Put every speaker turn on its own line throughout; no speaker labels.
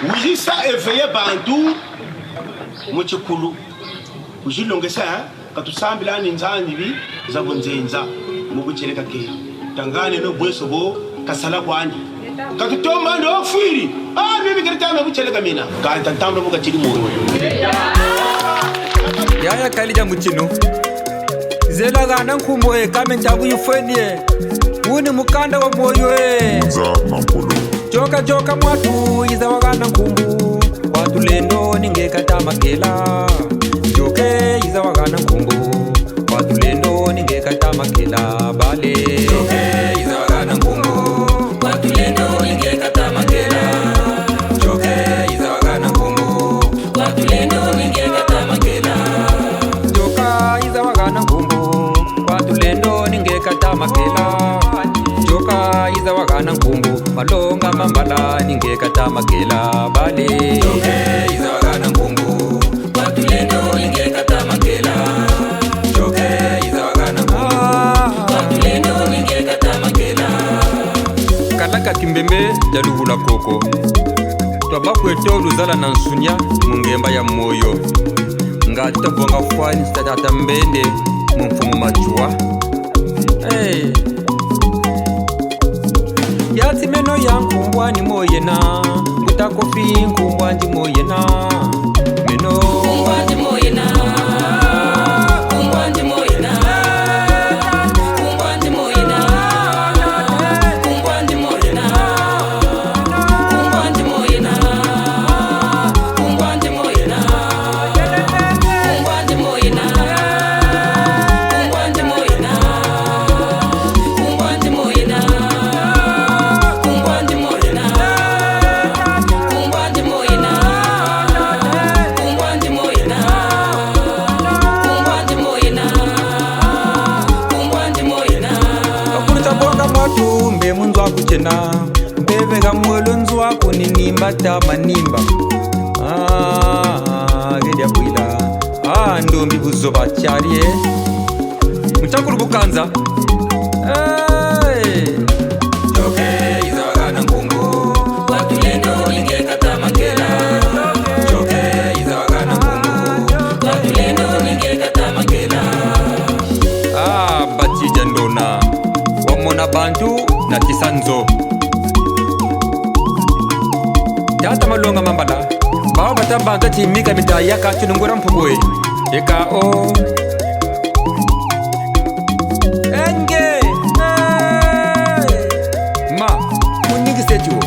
Ujisa éveillé bantu muchikulu ujilongesa katusambila ninzani bi zabonzenza mukucheleka ke tangane no bweso bo kasala kwani katutomba ndo ofiri mimi kiritana bucheleka mina kanta tambra muka chiri moyo
yaya kalija muchino zela gana nkumbo kamenta buyufenie uni mukanda wa moyo
za mampolo
joka mwatu iza wagana nkumbu watu lendo ningekata makela joke iza wagana nkumbu watu lendo ningekata makela bale joke iza wagana nkumbu watu lendo ningekata makela joke iza wagana nkumbu watu lendo ningekata makela joka iza wagana nkumbu watu lendo ningekata makela joka iza wagana nkumbu malonga mambala ningekata makela bale joke iza wagana nkumbu watu lendo ningekata makela joke iza wagana nkumbu watu lendo ningekata makela kalaka kimbembe jalugula koko twabakwete oluzala na nsunya mungemba ya moyo nga tobonga fwani sitatata mbende mumfumu machuwa yati meno ya nkumbwa ni moyena utakofi nkumbwa ndi moyena meno nkumbwa ndi moyena nkumbwa ndi moyena nkumbwa ndi moyena nkumbwa ndi moyena nkumbwa ndi moyena nkumbwa ndi moyena nkumbwa ndi moyena nkumbwa ndi moyena nkumbwa ndi moyena mbe munzwa kuchena mbeveka mwelo nzwa kuninimba tamanimba gedya kwila ndombi buzoba charie muchakulu bukanza joke iza wagana nkumbu watu lendo ningekata makela joke iza wagana nkumbu watu lendo ningekata makela batija ndona wamona bantu na kisanzo yata malonga mambala bawa batambanga chimika mitayaka chunungura mpugwe eka o enge ma munigisechuo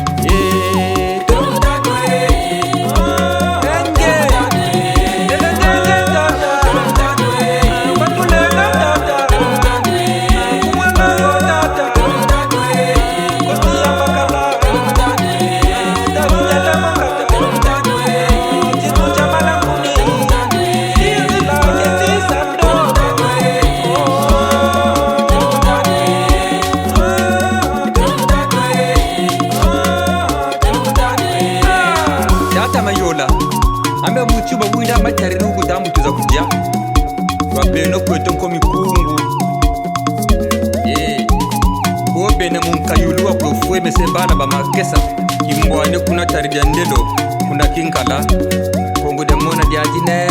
ambe muchuba wina matari rugu tambu tuza kujia wapeno kweto nkomi kungu wopene munkayuluwa kwefuwe mesembana ba makesa kimbwane kuna taridia ndelo kuna kinkala kongu demona diajine